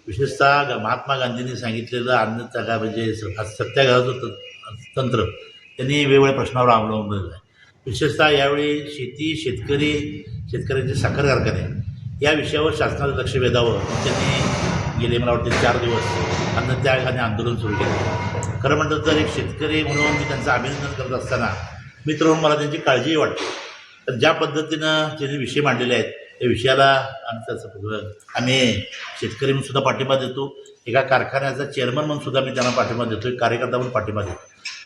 विशेषतः महात्मा गांधींनी सांगितलेलं अन्नत्यागा म्हणजे सत्याग्रहाचं तंत्र त्यांनी वेगवेगळ्या प्रश्नावर अवलंबलेलं आहे. विशेषतः यावेळी शेती, शेतकऱ्यांचे साखर कारखाने या विषयावर शासनाचं लक्ष वेधावं त्यांनी गेले मला वाटते 4 दिवस अन्नत्याग आणि आंदोलन सुरू केलं. खरं म्हटलं तर एक शेतकरी म्हणून मी त्यांचं अभिनंदन करत असताना मित्र म्हणून मला त्यांची काळजीही वाटते. तर ज्या पद्धतीनं त्यांनी विषय मांडलेले आहेत त्या विषयाला आम्ही शेतकरी म्हणून सुद्धा पाठिंबा देतो. एका कारखान्याचा चेअरमन म्हणून सुद्धा मी त्यांना पाठिंबा देतो, एक कार्यकर्ता म्हणून पाठिंबा देतो.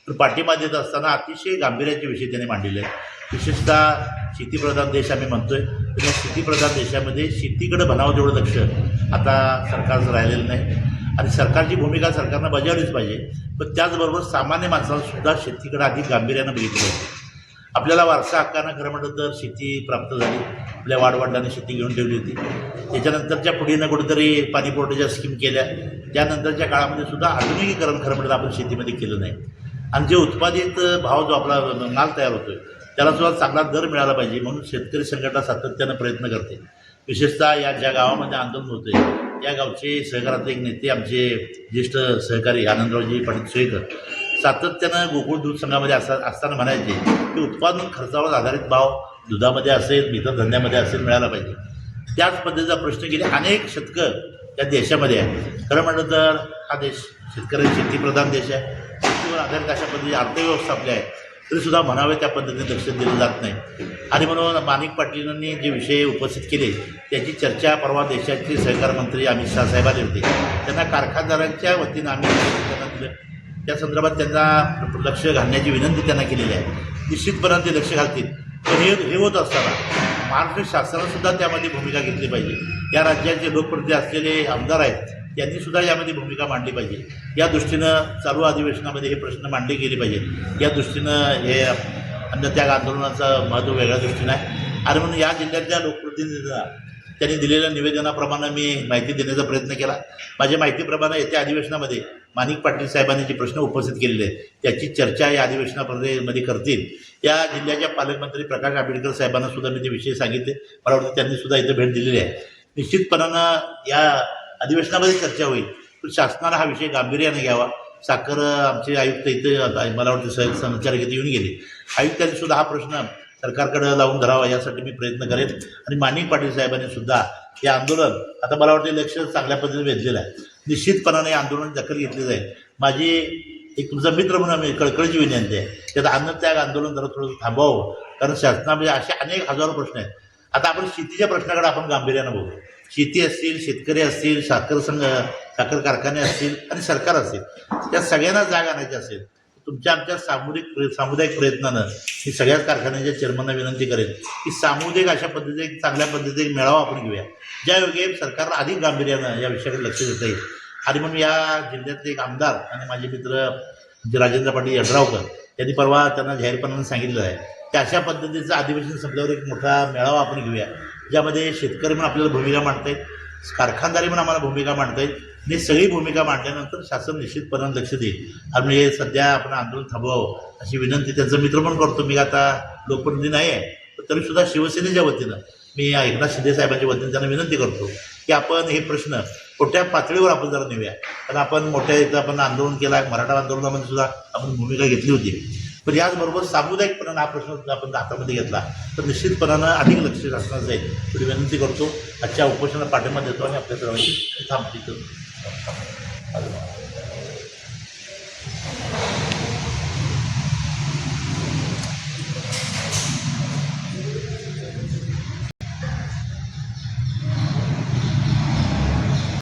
तर पाठिंबा देत असताना अतिशय गांभीर्याचे विषय त्यांनी मांडलेले आहेत. विशेषतः शेतीप्रधान देश आम्ही म्हणतोय, तर या शेतीप्रधान देशामध्ये शेतीकडे म्हणावं तेवढं लक्ष आता सरकारचं राहिलेलं नाही आणि सरकारची भूमिका सरकारनं बजावलीच पाहिजे. पण त्याचबरोबर सामान्य माणसाला सुद्धा शेतीकडे अधिक गांभीर्यानं बघितलं पाहिजे. आपल्याला वारसा हक्कानं खरं म्हटलं तर शेती प्राप्त झाली. आपल्या वाडवडिलांनी शेती घेऊन ठेवली होती. त्याच्यानंतरच्या पिढीनं कुठेतरी पाणीपुरवठ्याच्या स्कीम केल्या. त्यानंतरच्या काळामध्ये सुद्धा आधुनिकीकरण खरं म्हटलं आपण शेतीमध्ये केलं नाही आणि जे उत्पादित भाव जो आपला माल तयार होतो आहे त्याला सुद्धा चांगला दर मिळाला पाहिजे म्हणून शेतकरी संघटना सातत्यानं प्रयत्न करते. विशेषतः या ज्या गावामध्ये आंदोलन होतं आहे या गावचे सहकाराचे एक नेते आमचे ज्येष्ठ सहकारी आनंदरावजी पाटील सोयकर सातत्यानं गोकुळ दूध संघामध्ये असताना म्हणायचे की उत्पादन खर्चावर आधारित भाव दुधामध्ये असेल, इतर धंद्यामध्ये असेल मिळाला पाहिजे. त्याच पद्धतीचा प्रश्न गेले अनेक शतकं या देशामध्ये आहे. खरं म्हटलं तर हा देश शेतीप्रधान देश आहे. शेतीवर आधारित अशा पद्धतीची अर्थव्यवस्था आपली आहे तरीसुद्धा म्हणावे त्या पद्धतीने लक्ष दिलं जात नाही आणि म्हणून माणिक पाटलांनी जे विषय उपस्थित केले त्याची चर्चा परवा देशाचे सहकार मंत्री अमित शाह साहेब आले होते. त्यांना कारखानदारांच्या वतीनं आम्ही त्यांना दिलं. त्या संदर्भात त्यांना लक्ष घालण्याची विनंती त्यांना केलेली आहे. निश्चितपणे ते लक्ष घालतील. पण हे होत असताना महाराष्ट्र शासनानंसुद्धा त्यामध्ये भूमिका घेतली पाहिजे. या राज्याचे लोकप्रतिनिधी असलेले आमदार आहेत त्यांनीसुद्धा यामध्ये भूमिका मांडली पाहिजे. या दृष्टीनं चालू अधिवेशनामध्ये हे प्रश्न मांडले गेले पाहिजेत. या दृष्टीनं हे अन्नत्याग आंदोलनाचं महत्त्व वेगळ्या दृष्टीनं आहे आणि म्हणून या जिल्ह्यातल्या लोकप्रतिनिधींना त्यांनी दिलेल्या निवेदनाप्रमाणे मी माहिती देण्याचा प्रयत्न केला. माझ्या माहितीप्रमाणे येत्या अधिवेशनामध्ये माणिक पाटील साहेबांनी जे प्रश्न उपस्थित केलेले आहेत त्याची चर्चा या अधिवेशनामध्ये करतील. या जिल्ह्याच्या पालकमंत्री प्रकाश आंबेडकर साहेबांना सुद्धा मी ते विषय सांगितले. मला वाटतं त्यांनीसुद्धा इथं भेट दिलेली आहे. निश्चितपणानं या अधिवेशनामध्ये चर्चा होईल. पण शासनानं हा विषय गांभीर्याने घ्यावा. साखर आमचे आयुक्त इथं मला वाटतं समाचारक इथे येऊन गेले. आयुक्तांनी सुद्धा हा प्रश्न सरकारकडे लावून धरावा यासाठी मी प्रयत्न करेन आणि माणिक पाटील साहेबांनी सुद्धा हे आंदोलन आता मला वाटतं लक्ष चांगल्या पद्धतीने वेधलेलं आहे. निश्चितपणाने आंदोलन दखल घेतली जाईल. माझी एक तुमचा मित्र म्हणून मी कळकळीची विनंती आहे त्यात अन्नत्याग आंदोलन जरा थोडं थांबवावं कारण शासनामध्ये असे अनेक हजारो प्रश्न आहेत. आता आपण शेतीच्या प्रश्नाकडे आपण गांभीर्यानं बघू. शेती असतील, शेतकरी असतील, साखर कारखाने असतील आणि सरकार असेल त्या सगळ्यांना जाग आणायची असेल तुमच्या आमच्या सामुदायिक प्रयत्नानं मी सगळ्याच कारखान्याच्या चेअरमनना विनंती करेन की सामुदायिक अशा पद्धतीने एक चांगल्या पद्धतीने एक मेळावा आपण घेऊया ज्यायोगे सरकारला अधिक गांभीर्यानं या विषयाकडे लक्ष देता येईल. आणि म्हणून या जिल्ह्यातले एक आमदार आणि माझे मित्र म्हणजे राजेंद्र पाटील यड्रावकर यांनी परवा त्यांना जाहीरपणानं सांगितलं आहे की अशा पद्धतीचं अधिवेशन संपल्यावर एक मोठा मेळावा आपण घेऊया ज्यामध्ये शेतकरी म्हणून आपल्याला भूमिका मांडता येईल, कारखानदारी म्हणून आम्हाला भूमिका मांडता येईल. आणि सगळी भूमिका मांडल्यानंतर शासन निश्चितपणे लक्ष देईल. आणि हे सध्या आपण आंदोलन थांबवावं अशी विनंती त्यांचं मित्र पण करतो. मी आता लोकप्रतिनिधी नाही आहे पण तरीसुद्धा शिवसेनेच्या वतीनं मी एकनाथ शिंदे साहेबांच्या वतीनं त्यांना विनंती करतो की आपण हे प्रश्न मोठ्या पातळीवर आपण जरा नेऊया. कारण आपण मोठ्या इथं आपण आंदोलन केला, मराठा आंदोलनामध्ये सुद्धा आपण भूमिका घेतली होती. पण याचबरोबर सामुदायिकपणानं हा प्रश्न आपण हातामध्ये घेतला तर निश्चितपणानं अधिक लक्ष शासनाचं जाईल थोडी विनंती करतो. आजच्या उपोषणाला पाठिंबा देतो आणि आपल्या सर्वांची थांबतो.